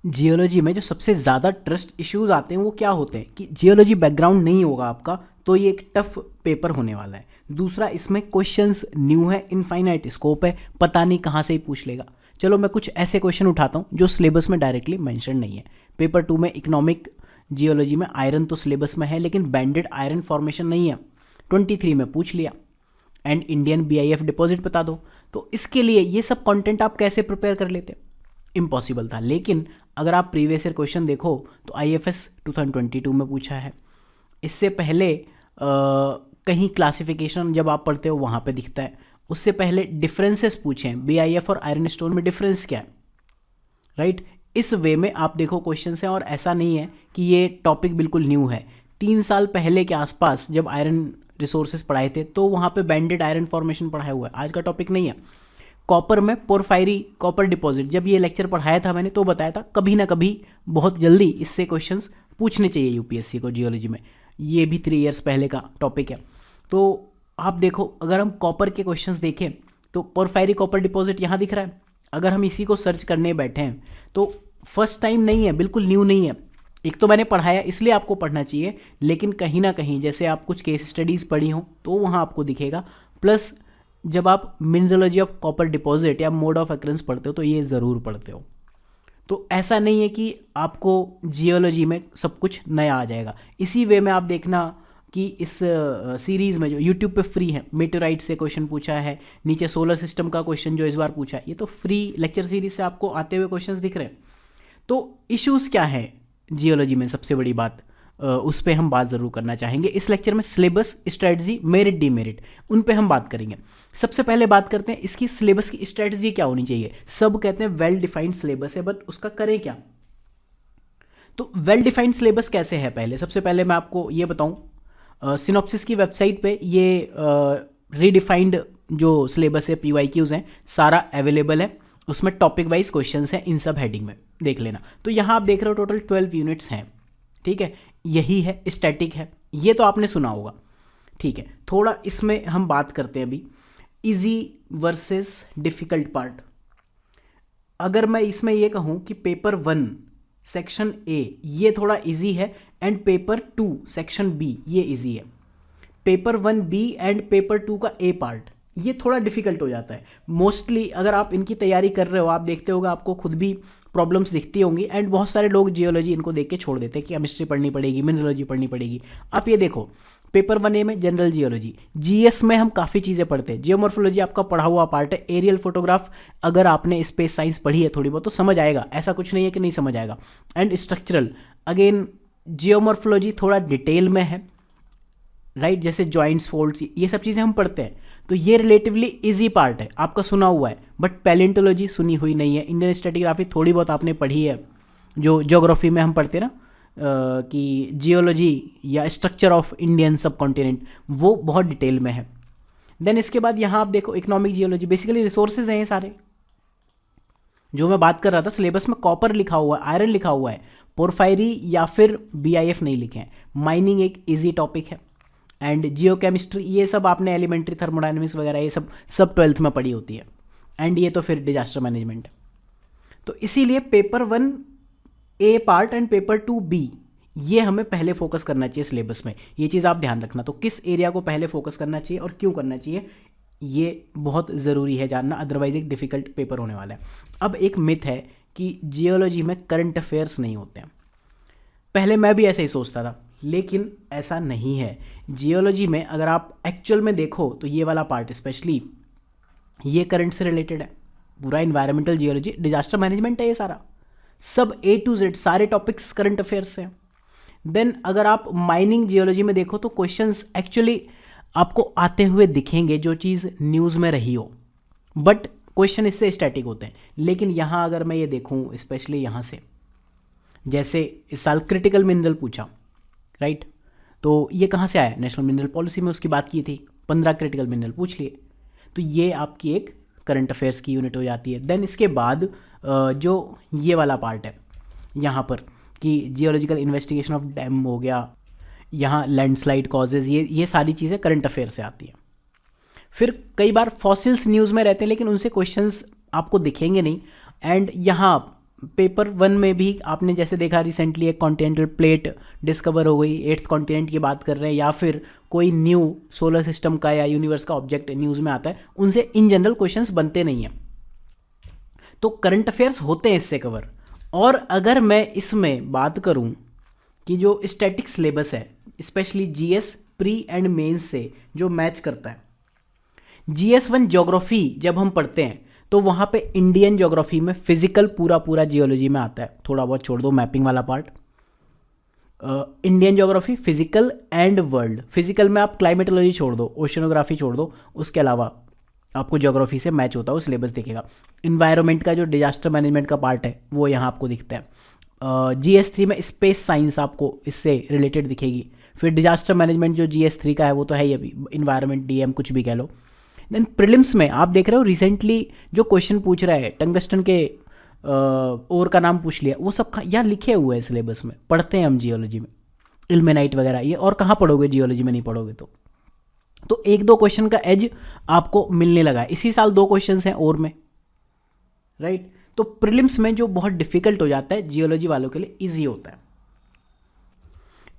Geology में जो सबसे ज़्यादा ट्रस्ट इश्यूज आते हैं वो क्या होते हैं कि जियोलॉजी बैकग्राउंड नहीं होगा आपका तो ये एक टफ पेपर होने वाला है। दूसरा, इसमें क्वेश्चंस न्यू है, इनफाइनाइट स्कोप है, पता नहीं कहाँ से ही पूछ लेगा। चलो मैं कुछ ऐसे क्वेश्चन उठाता हूँ जो सिलेबस में डायरेक्टली मेंशन नहीं है। पेपर 2 में इकोनॉमिक जियोलॉजी में आयरन तो सिलेबस में है लेकिन बैंडेड आयरन फॉर्मेशन नहीं है। 23 में पूछ लिया एंड इंडियन बीआईएफ डिपॉजिट बता दो। तो इसके लिए ये सब कंटेंट आप कैसे प्रिपेयर कर लेते? इम्पॉसिबल था। लेकिन अगर आप प्रीवियस ईयर क्वेश्चन देखो तो आईएफएस 2022 में पूछा है। इससे पहले कहीं क्लासिफिकेशन जब आप पढ़ते हो वहाँ पे दिखता है। उससे पहले डिफरेंसेस पूछे हैं, बीआईएफ और आयरन स्टोन में डिफरेंस क्या है, राइट। इस वे में आप देखो क्वेश्चन हैं और ऐसा नहीं है कि ये टॉपिक बिल्कुल न्यू है। 3 साल पहले के आसपास जब आयरन रिसोर्सेज पढ़ाए थे तो वहाँ पे बैंडेड आयरन फॉर्मेशन पढ़ाया हुआ है, आज का टॉपिक नहीं है। कॉपर में पोरफायरी कॉपर डिपॉजिट, जब ये लेक्चर पढ़ाया था मैंने तो बताया था कभी ना कभी बहुत जल्दी इससे क्वेश्चंस पूछने चाहिए यूपीएससी को जियोलॉजी में। ये भी 3 इयर्स पहले का टॉपिक है। तो आप देखो अगर हम कॉपर के क्वेश्चंस देखें तो पोरफायरी कॉपर डिपॉजिट यहाँ दिख रहा है। अगर हम इसी को सर्च करने बैठे हैं तो फर्स्ट टाइम नहीं है, बिल्कुल न्यू नहीं है। एक तो मैंने पढ़ाया इसलिए आपको पढ़ना चाहिए, लेकिन कहीं ना कहीं जैसे आप कुछ केस स्टडीज़ पढ़ी हों तो वहाँ आपको दिखेगा। प्लस जब आप मिनरलोजी ऑफ कॉपर डिपॉजिट या मोड ऑफ अक्रेंस पढ़ते हो तो ये ज़रूर पढ़ते हो। तो ऐसा नहीं है कि आपको जियोलॉजी में सब कुछ नया आ जाएगा। इसी वे में आप देखना कि इस सीरीज़ में जो यूट्यूब पे फ्री है, मेटेराइट से क्वेश्चन पूछा है, नीचे सोलर सिस्टम का क्वेश्चन जो इस बार पूछा है, ये तो फ्री लेक्चर सीरीज से आपको आते हुए क्वेश्चंस दिख रहे हैं। तो इश्यूज़ क्या है जियोलॉजी में, सबसे बड़ी बात उस पर हम बात ज़रूर करना चाहेंगे इस लेक्चर में। सिलेबस, स्ट्रेटजी, मेरिट, डीमेरिट, उन पे हम बात करेंगे। सबसे पहले बात करते हैं इसकी सिलेबस की स्ट्रेटजी क्या होनी चाहिए। सब कहते हैं वेल डिफाइंड सिलेबस है, बट उसका करें क्या? तो वेल डिफाइंड सिलेबस कैसे है, पहले सबसे पहले मैं आपको ये बताऊं। सिनॉप्सिस की वेबसाइट पे ये रीडिफाइंड जो सिलेबस है, पीवाईक्यूज हैं, सारा अवेलेबल है। उसमें टॉपिक वाइज क्वेश्चंस हैं, इन सब हेडिंग में देख लेना। तो यहाँ आप देख रहे हो टोटल 12 यूनिट्स हैं, ठीक है। यही है, स्टैटिक है, ये तो आपने सुना होगा, ठीक है। थोड़ा इसमें हम बात करते हैं अभी इजी वर्सेस डिफ़िकल्ट पार्ट। अगर मैं इसमें ये कहूँ कि पेपर 1 सेक्शन ए ये थोड़ा इजी है एंड पेपर 2 सेक्शन बी ये इजी है। पेपर 1 बी एंड पेपर 2 का ए पार्ट ये थोड़ा डिफिकल्ट हो जाता है। मोस्टली अगर आप इनकी तैयारी कर रहे हो, आप देखते होगा आपको खुद भी प्रॉब्लम्स दिखती होंगी एंड बहुत सारे लोग जियोलॉजी इनको देख के छोड़ देते हैं कि केमिस्ट्री पढ़नी पड़ेगी, मिनरलॉजी पढ़नी पड़ेगी। आप ये देखो पेपर 1 ए में जनरल जियोलॉजी, जीएस में हम काफ़ी चीज़ें पढ़ते हैं। जियोमॉर्फोलॉजी आपका पढ़ा हुआ पार्ट है। एरियल फोटोग्राफ अगर आपने स्पेस साइंस पढ़ी है थोड़ी बहुत तो समझ आएगा, ऐसा कुछ नहीं है कि नहीं समझ आएगा। एंड स्ट्रक्चरल अगेन जियोमॉर्फोलॉजी थोड़ा डिटेल में है, राइट, जैसे जॉइंट्स, फोल्ड्स, ये सब चीज़ें हम पढ़ते हैं। तो ये रिलेटिवली इजी पार्ट है, आपका सुना हुआ है, बट पैलेंटोलॉजी सुनी हुई नहीं है। इंडियन स्ट्रेटिग्राफी थोड़ी बहुत आपने पढ़ी है, जो ज्योग्राफी में हम पढ़ते हैं ना कि जियोलॉजी या स्ट्रक्चर ऑफ इंडियन सब कॉन्टिनेंट, वो बहुत डिटेल में है। देन इसके बाद यहाँ आप देखो इकोनॉमिक जियोलॉजी, बेसिकली रिसोर्सेज हैं ये सारे जो मैं बात कर रहा था। सिलेबस में कॉपर लिखा हुआ है, आयरन लिखा हुआ है, पोरफायरी या फिर बीआईएफ नहीं लिखे हैं। माइनिंग एक ईजी टॉपिक है एंड जियोकेमिस्ट्री ये सब आपने एलिमेंट्री थर्मोडायनेमिक्स वगैरह ये सब 12th में पढ़ी होती है। एंड ये तो फिर डिजास्टर मैनेजमेंट है। तो इसीलिए paper 1 A part and paper 2 B ये हमें पहले फोकस करना चाहिए सिलेबस में। ये चीज़ आप ध्यान रखना। तो किस एरिया को पहले फोकस करना चाहिए और क्यों करना चाहिए, ये बहुत ज़रूरी है जानना, अदरवाइज एक डिफ़िकल्ट पेपर होने वाला है। अब एक मिथ है कि जियोलॉजी में करंट अफेयर्स नहीं होते हैं। पहले मैं भी ऐसे ही सोचता था, लेकिन ऐसा नहीं है। जियोलॉजी में अगर आप एक्चुअल में देखो तो ये वाला पार्ट स्पेशली ये करंट से रिलेटेड है। पूरा इन्वायरमेंटल जियोलॉजी, डिजास्टर मैनेजमेंट है, ये सारा सब A to Z सारे टॉपिक्स करंट अफेयर्स हैं। देन अगर आप माइनिंग जियोलॉजी में देखो तो क्वेश्चंस एक्चुअली आपको आते हुए दिखेंगे जो चीज़ न्यूज़ में रही हो, बट क्वेश्चन इससे स्टैटिक होते हैं। लेकिन यहाँ अगर मैं ये देखूँ स्पेशली यहाँ से, जैसे इस साल क्रिटिकल मिनरल पूछा, राइट, तो ये कहाँ से आया? नेशनल मिनरल पॉलिसी में उसकी बात की थी, 15 क्रिटिकल मिनरल पूछ लिए। तो ये आपकी एक करंट अफेयर्स की यूनिट हो जाती है। देन इसके बाद जो ये वाला पार्ट है यहाँ पर कि जियोलॉजिकल इन्वेस्टिगेशन ऑफ डैम हो गया, यहाँ लैंडस्लाइड कॉजेज़, ये सारी चीज़ें करंट अफेयर से आती हैं। फिर कई बार फॉसिल्स न्यूज़ में रहते हैं लेकिन उनसे क्वेश्चंस आपको दिखेंगे नहीं। एंड यहाँ पेपर 1 में भी आपने जैसे देखा रिसेंटली एक कॉन्टिनेंटल प्लेट डिस्कवर हो गई, 8th कॉन्टिनेंट की बात कर रहे हैं, या फिर कोई न्यू सोलर सिस्टम का या यूनिवर्स का ऑब्जेक्ट न्यूज़ में आता है, उनसे इन जनरल क्वेश्चंस बनते नहीं हैं। तो करंट अफेयर्स होते हैं इससे कवर। और अगर मैं इसमें बात करूं कि जो स्टैटिक सिलेबस है specially GS pre and mains से जो मैच करता है, GS1 ज्योग्राफी जब हम पढ़ते हैं तो वहाँ पे इंडियन ज्योग्राफी में फिजिकल पूरा जियोलॉजी में आता है, थोड़ा बहुत छोड़ दो मैपिंग वाला part. Indian geography physical and world, physical में आप क्लाइमेटोलॉजी छोड़ दो, ओशनोग्राफी छोड़ दो, उसके अलावा आपको ज्योग्राफी से मैच होता है वो सिलेबस दिखेगा। इन्वायरमेंट का जो डिजास्टर मैनेजमेंट का पार्ट है वो यहाँ आपको दिखता है। GS3 में स्पेस साइंस आपको इससे रिलेटेड दिखेगी। फिर डिजास्टर मैनेजमेंट जो GS3 का है वो तो है ही, अभी इन्वायरमेंट DM कुछ भी कह लो। देन प्रीलिम्स में आप देख रहे हो रिसेंटली जो क्वेश्चन पूछ रहा है, टंगस्टन के और का नाम पूछ लिया, वो सब यहाँ लिखे हुए हैं सिलेबस में, पढ़ते हैं हम जियोलॉजी में, इल्मेनाइट वगैरह, ये और कहाँ पढ़ोगे जियोलॉजी में, नहीं पढ़ोगे तो एक दो क्वेश्चन का एज आपको मिलने लगा है। इसी साल 2 क्वेश्चन हैं और में, राइट। तो प्रीलिम्स में जो बहुत डिफिकल्ट हो जाता है जियोलॉजी वालों के लिए ईजी होता है।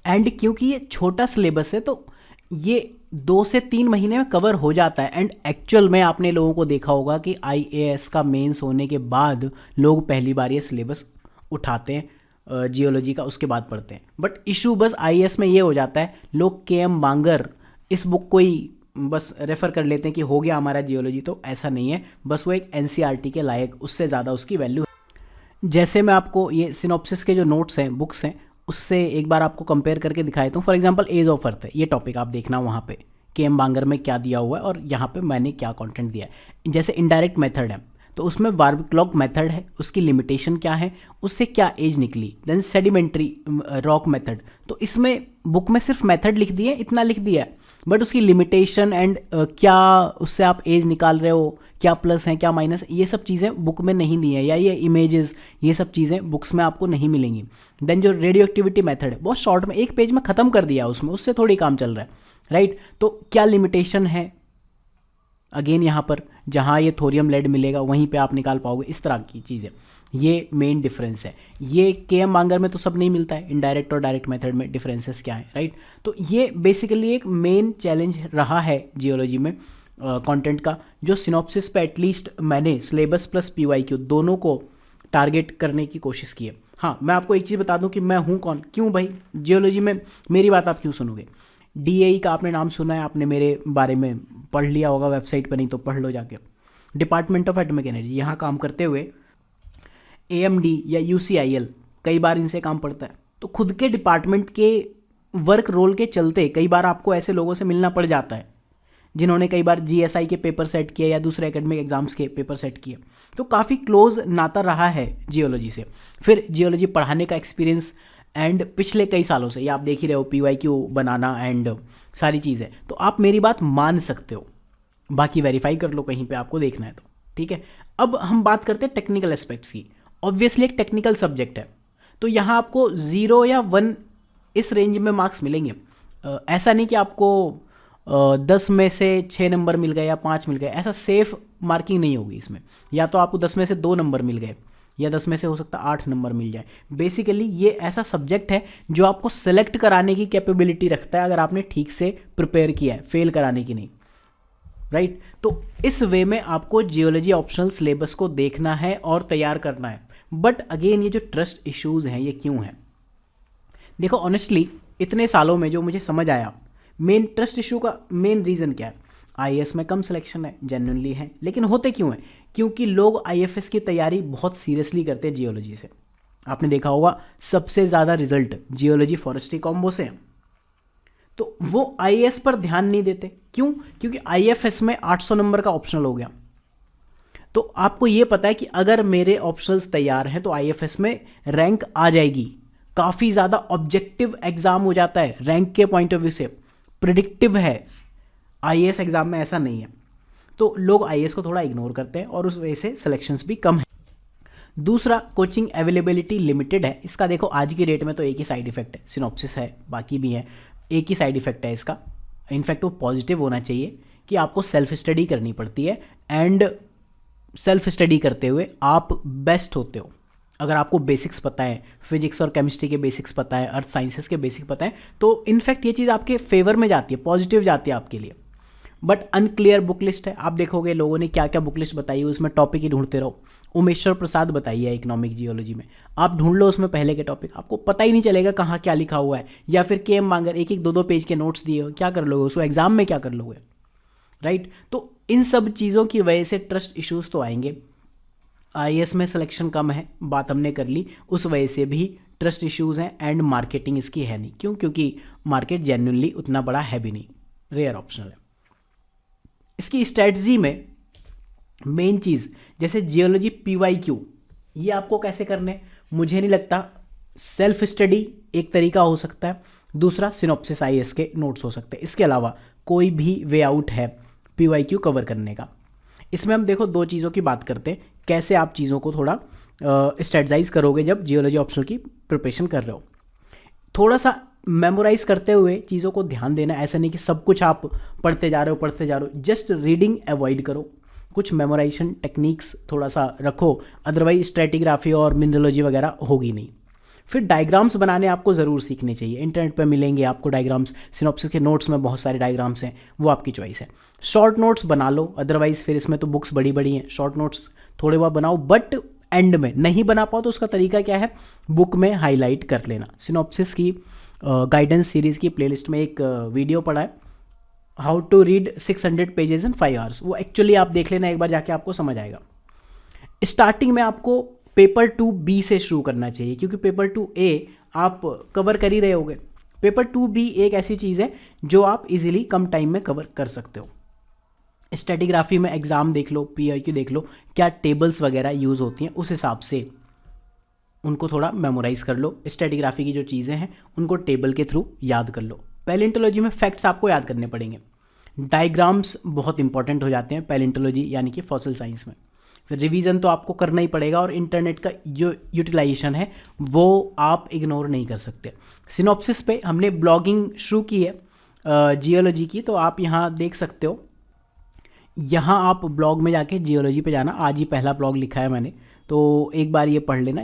एंड क्योंकि ये छोटा सिलेबस है तो ये 2 से 3 महीने में कवर हो जाता है। एंड एक्चुअल में आपने लोगों को देखा होगा कि IAS का मेंस होने के बाद लोग पहली बार ये सिलेबस उठाते हैं जियोलॉजी का, उसके बाद पढ़ते हैं। बट इशू बस IAS में ये हो जाता है, लोग KM बांगर इस बुक को ही बस रेफ़र कर लेते हैं कि हो गया हमारा जियोलॉजी, तो ऐसा नहीं है, बस वो एक NCERT के लायक, उससे ज़्यादा उसकी वैल्यू। जैसे मैं आपको ये सिनॉप्सिस के जो नोट्स हैं, बुक्स हैं, उससे एक बार आपको कंपेयर करके दिखाया हूँ। For example age of earth है, ये टॉपिक आप देखना वहाँ पे KM बांगर में क्या दिया हुआ है और यहाँ पे मैंने क्या कंटेंट दिया है। जैसे इनडायरेक्ट मेथड है तो उसमें वार्विक मेथड है, उसकी लिमिटेशन क्या है, उससे क्या एज निकली। देन सेडिमेंट्री रॉक मेथड, तो इसमें बुक में सिर्फ मेथड लिख दिए, इतना लिख दिया है, बट उसकी लिमिटेशन एंड क्या उससे आप एज निकाल रहे हो, क्या प्लस है क्या माइनस, ये सब चीज़ें बुक में नहीं दी हैं, या ये इमेजेस, ये सब चीज़ें बुक्स में आपको नहीं मिलेंगी। देन जो रेडियो एक्टिविटी मेथड है बहुत शॉर्ट में 1 पेज में ख़त्म कर दिया उसमें, उससे थोड़ी काम चल रहा है, राइट। तो क्या लिमिटेशन है, अगेन यहाँ पर जहाँ ये थोरियम लेड मिलेगा वहीं पे आप निकाल पाओगे, इस तरह की चीज़ें, ये मेन डिफरेंस है। ये KM बांगर में तो सब नहीं मिलता है, इनडायरेक्ट और डायरेक्ट मेथड में डिफरेंसेस क्या है, राइट। तो ये बेसिकली एक मेन चैलेंज रहा है जियोलॉजी में कंटेंट का, जो सिनॉप्सिस पे एटलीस्ट मैंने सिलेबस प्लस PYQ दोनों को टारगेट करने की कोशिश की है। हाँ, मैं आपको एक चीज़ बता दूं कि मैं हूँ कौन, क्यों भाई जियोलॉजी में मेरी बात आप क्यों सुनोगे। DAE का आपने नाम सुना है, आपने मेरे बारे में पढ़ लिया होगा वेबसाइट पर, नहीं तो पढ़ लो जाके। डिपार्टमेंट ऑफ एटॉमिक एनर्जी, यहाँ काम करते हुए AMD या UCIL कई बार इनसे काम पड़ता है। तो खुद के डिपार्टमेंट के वर्क रोल के चलते कई बार आपको ऐसे लोगों से मिलना पड़ जाता है जिन्होंने कई बार GSI के पेपर सेट किए या दूसरे एकेडमिक एग्जाम्स के पेपर सेट किए। तो काफ़ी क्लोज नाता रहा है जियोलॉजी से। फिर जियोलॉजी पढ़ाने का एक्सपीरियंस एंड पिछले कई सालों से, ये आप देख ही रहे हो, PYQ बनाना एंड सारी चीज़ें, तो आप मेरी बात मान सकते हो, बाकी वेरीफाई कर लो कहीं पे आपको देखना है तो, ठीक है। अब हम बात करते हैं टेक्निकल एस्पेक्ट्स की। ऑब्वियसली एक टेक्निकल सब्जेक्ट है तो यहाँ आपको 0 या 1 इस रेंज में मार्क्स मिलेंगे। ऐसा नहीं कि आपको 10 में से 6 नंबर मिल गए या 5 मिल गए, ऐसा सेफ मार्किंग नहीं होगी इसमें। या तो आपको 10 में से 2 नंबर मिल गए या 10 में से हो सकता है 8 नंबर मिल जाए। बेसिकली ये ऐसा सब्जेक्ट है जो आपको सेलेक्ट कराने की कैपेबिलिटी रखता है अगर आपने ठीक से प्रिपेयर किया है, फेल कराने की नहीं, राइट। तो इस वे में आपको जियोलॉजी ऑप्शनल सिलेबस को देखना है और तैयार करना है। बट अगेन ये जो ट्रस्ट इश्यूज हैं ये क्यों हैं, देखो ऑनेस्टली इतने सालों में जो मुझे समझ आया, मेन ट्रस्ट इशू का मेन रीज़न क्या है। IAS में कम सिलेक्शन है, जेन्युइनली है, लेकिन होते क्यों हैं, क्योंकि लोग IFS की तैयारी बहुत सीरियसली करते हैं जियोलॉजी से। आपने देखा होगा सबसे ज़्यादा रिजल्ट जियोलॉजी फॉरेस्ट्री कॉम्बो से हैं, तो वो IAS पर ध्यान नहीं देते। क्यों, क्योंकि IFS में 800 नंबर का ऑप्शनल हो गया। तो आपको ये पता है कि अगर मेरे ऑप्शनल्स तैयार हैं तो IFS में रैंक आ जाएगी। काफ़ी ज़्यादा ऑब्जेक्टिव एग्जाम हो जाता है रैंक के पॉइंट ऑफ व्यू से, प्रिडिक्टिव है। IAS एग्जाम में ऐसा नहीं है, तो लोग IAS को थोड़ा इग्नोर करते हैं और उस वजह से सिलेक्शंस भी कम है। दूसरा, कोचिंग अवेलेबिलिटी लिमिटेड है। इसका देखो आज की डेट में तो एक ही साइड इफेक्ट है, सिनॉप्सिस है, बाकी भी है, एक ही साइड इफेक्ट है इसका। इनफैक्ट वो पॉजिटिव होना चाहिए कि आपको सेल्फ स्टडी करनी पड़ती है एंड सेल्फ स्टडी करते हुए आप बेस्ट होते हो, अगर आपको बेसिक्स पता है, फिजिक्स और केमिस्ट्री के बेसिक्स पता है, अर्थ साइंसेस के बेसिक पता है, तो इनफैक्ट ये चीज़ आपके फेवर में जाती है, पॉजिटिव जाती है आपके लिए। बट अनक्लियर बुक लिस्ट है, आप देखोगे लोगों ने क्या क्या बुक लिस्ट बताई है, उसमें टॉपिक ही ढूंढते रहो। उमेश्वर प्रसाद बताई है इकोनॉमिक जियोलॉजी में, आप ढूंढ लो उसमें पहले के टॉपिक, आपको पता ही नहीं चलेगा कहाँ क्या लिखा हुआ है। या फिर के एम मांगर एक एक दो दो पेज के नोट्स दिए हो, क्या कर लोगे उसको, एग्जाम में क्या कर लोगे, राइट। तो इन सब चीज़ों की वजह से ट्रस्ट इश्यूज तो आएंगे। आईएएस में सिलेक्शन कम है, बात हमने कर ली, उस वजह से भी ट्रस्ट इश्यूज हैं। एंड मार्केटिंग इसकी है नहीं, क्यों, क्योंकि मार्केट जेन्युइनली उतना बड़ा है भी नहीं, रेयर ऑप्शनल है। इसकी स्ट्रेटजी में मेन चीज़ जैसे जियोलॉजी PYQ, ये आपको कैसे करने, मुझे नहीं लगता, सेल्फ स्टडी एक तरीका हो सकता है, दूसरा सिनॉप्सिस आईएएस के नोट्स हो सकते हैं। इसके अलावा कोई भी वे आउट है PYQ कवर करने का। इसमें हम देखो दो चीज़ों की बात करते हैं, कैसे आप चीज़ों को थोड़ा स्ट्रेटजाइज करोगे जब जियोलॉजी ऑप्शनल की प्रिपरेशन कर रहे हो। थोड़ा सा मेमोराइज करते हुए चीज़ों को ध्यान देना, ऐसा नहीं कि सब कुछ आप पढ़ते जा रहे हो, जस्ट रीडिंग अवॉइड करो, कुछ मेमोराइजेशन टेक्निक्स थोड़ा सा रखो, अदरवाइज स्ट्रेटिग्राफी और मिनरोलॉजी वगैरह होगी नहीं। फिर डायग्राम्स बनाने आपको ज़रूर सीखने चाहिए, इंटरनेट पे मिलेंगे आपको डायग्राम्स, सिनॉप्सिस के नोट्स में बहुत सारे डायग्राम्स हैं, वो आपकी चॉइस है। शॉर्ट नोट्स बना लो, अदरवाइज फिर इसमें तो बुक्स बड़ी बड़ी हैं, शॉर्ट नोट्स थोड़े बहुत बनाओ, बट एंड में नहीं बना पाओ तो उसका तरीका क्या है, बुक में हाईलाइट कर लेना। सिनॉप्सिस की गाइडेंस सीरीज़ की प्लेलिस्ट में एक वीडियो पड़ा है, how to read 600 pages in 5 hours, वो एक्चुअली आप देख लेना एक बार जाके, आपको समझ आएगा। स्टार्टिंग में आपको पेपर 2B से शुरू करना चाहिए, क्योंकि पेपर 2A आप कवर कर ही रहे होगे। पेपर 2B एक ऐसी चीज़ है जो आप इजीली कम टाइम में कवर कर सकते हो। स्ट्रेटिग्राफी में एग्ज़ाम देख लो, PIQ देख लो, क्या टेबल्स वगैरह यूज़ होती हैं, उस हिसाब से उनको थोड़ा मेमोराइज कर लो। स्ट्रेटिग्राफी की जो चीज़ें हैं उनको टेबल के थ्रू याद कर लो। पैलेंटोलॉजी में फैक्ट्स आपको याद करने पड़ेंगे, डायग्राम्स बहुत इंपॉर्टेंट हो जाते हैं पैलेंटोलॉजी यानी कि फॉसिल साइंस में। फिर रिवीजन तो आपको करना ही पड़ेगा, और इंटरनेट का जो यूटिलाइजेशन है वो आप इग्नोर नहीं कर सकते। सिनॉप्सिस पे हमने ब्लॉगिंग शुरू की है जियोलॉजी की, तो आप यहाँ देख सकते हो, यहाँ आप ब्लॉग में जाके जियोलॉजी पे जाना, आज ही पहला ब्लॉग लिखा है मैंने, तो एक बार ये पढ़ लेना,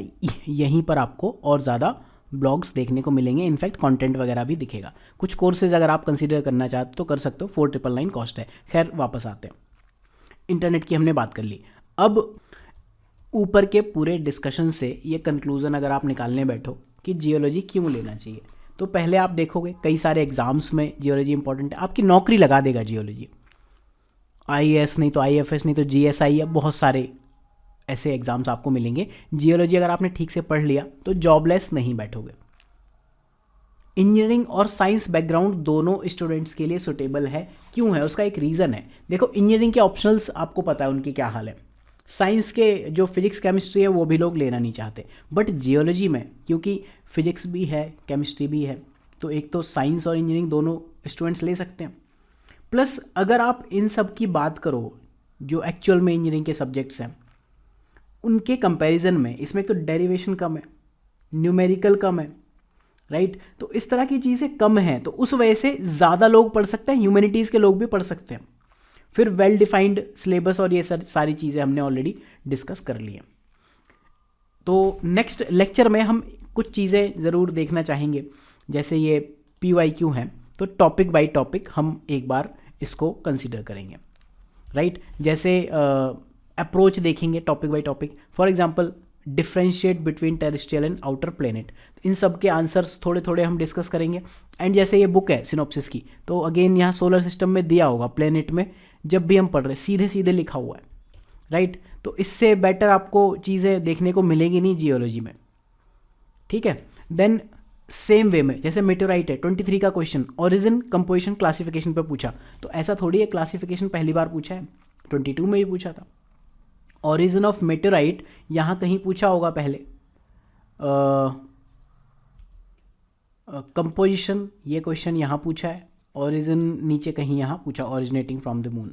यहीं पर आपको और ज़्यादा ब्लॉग्स देखने को मिलेंगे, इनफैक्ट कंटेंट वगैरह भी दिखेगा। कुछ कोर्सेज अगर आप कंसीडर करना चाहते हो तो कर सकते हो, 4999 कॉस्ट है। खैर वापस आते हैं, इंटरनेट की हमने बात कर ली। अब ऊपर के पूरे डिस्कशन से ये कंक्लूज़न अगर आप निकालने बैठो कि जियोलॉजी क्यों लेना चाहिए, तो पहले आप देखोगे कई सारे एग्जाम्स में जियोलॉजी इंपॉर्टेंट है, आपकी नौकरी लगा देगा जियोलॉजी। IAS नहीं तो IFS नहीं तो GSI, या बहुत सारे ऐसे एग्जाम्स आपको मिलेंगे। जियोलॉजी अगर आपने ठीक से पढ़ लिया तो जॉबलेस नहीं बैठोगे। इंजीनियरिंग और साइंस बैकग्राउंड दोनों स्टूडेंट्स के लिए सुटेबल है, क्यों है, उसका एक रीज़न है। देखो इंजीनियरिंग के ऑप्शनल्स आपको पता है उनकी क्या हाल है, साइंस के जो फिजिक्स केमिस्ट्री है वो भी लोग लेना नहीं चाहते, बट जियोलॉजी में क्योंकि फिजिक्स भी है केमिस्ट्री भी है, तो एक तो साइंस और इंजीनियरिंग दोनों स्टूडेंट्स ले सकते हैं। प्लस अगर आप इन सब की बात करो जो एक्चुअल में इंजीनियरिंग के सब्जेक्ट्स हैं, उनके कंपैरिजन में इसमें तो डेरिवेशन कम है, न्यूमेरिकल कम है, राइट। तो इस तरह की चीज़ें कम हैं, तो उस वजह से ज़्यादा लोग पढ़ सकते हैं, ह्यूमैनिटीज़ के लोग भी पढ़ सकते हैं। फिर वेल डिफाइंड सिलेबस और ये सारी चीज़ें हमने ऑलरेडी डिस्कस कर ली हैं। तो नेक्स्ट लेक्चर में हम कुछ चीज़ें ज़रूर देखना चाहेंगे, जैसे ये PYQ हैं, तो टॉपिक बाय टॉपिक हम एक बार इसको कंसीडर करेंगे, राइट। जैसे अप्रोच देखेंगे topic by topic, for example differentiate between terrestrial and outer planet, इन सब के आंसर्स थोड़े थोड़े हम डिस्कस करेंगे। एंड जैसे ये बुक है सिनॉप्सिस की, तो अगेन यहाँ सोलर सिस्टम में दिया होगा, प्लेनेट में जब भी हम पढ़ रहे सीधे सीधे लिखा हुआ है, राइट। तो इससे बेटर आपको चीज़ें देखने को मिलेगी नहीं जियोलॉजी में, ठीक है। देन सेम वे में जैसे मेटेओराइट है, 23 का क्वेश्चन ओरिजिन कंपोजिशन क्लासिफिकेशन पे पूछा, तो ऐसा थोड़ी है क्लासिफिकेशन पहली बार पूछा है, 22 में भी पूछा था। ओरिजिन ऑफ मेटेओराइट यहाँ कहीं पूछा होगा पहले, कंपोजिशन ये क्वेश्चन यहाँ पूछा है, ओरिजिन नीचे कहीं यहाँ पूछा, ओरिजिनेटिंग फ्रॉम द मून।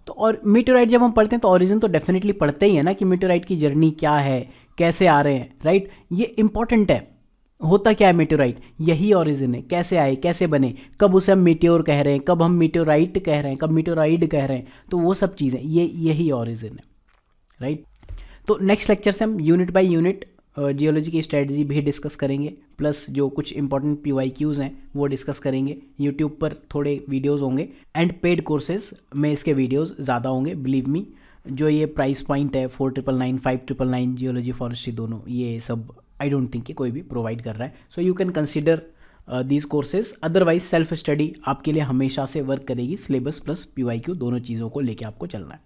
तो और मेटेओराइट जब हम पढ़ते हैं तो ओरिजिन तो डेफिनेटली पढ़ते ही है ना, कि मेटेओराइट की जर्नी क्या है, कैसे आ रहे हैं, राइट। ये इंपॉर्टेंट है, होता क्या है मेटेओराइट, यही ओरिजिन है, कैसे आए, कैसे बने, कब उसे हम मीटियोर कह रहे हैं, कब हम मीटेओराइट कह रहे हैं, कब मीटेओराइड कह रहे हैं, तो वो सब चीज़ें यही ओरिजिन है, राइट। तो नेक्स्ट लेक्चर से हम यूनिट बाय यूनिट जियोलॉजी की स्ट्रेटजी भी डिस्कस करेंगे, प्लस जो कुछ इंपॉर्टेंट PYQs हैं वो डिस्कस करेंगे। यूट्यूब पर थोड़े वीडियोस होंगे एंड पेड कोर्सेज में इसके वीडियोस ज़्यादा होंगे, बिलीव मी। जो ये प्राइस पॉइंट है 4999, 5999, जियोलॉजी फॉरेस्ट्री दोनों, ये सब आई डोंट थिंक कि कोई भी प्रोवाइड कर रहा है। So you can consider these courses. Otherwise self study आपके लिए हमेशा से वर्क करेगी, सिलेबस प्लस PYQ दोनों चीज़ों को लेके आपको चलना है।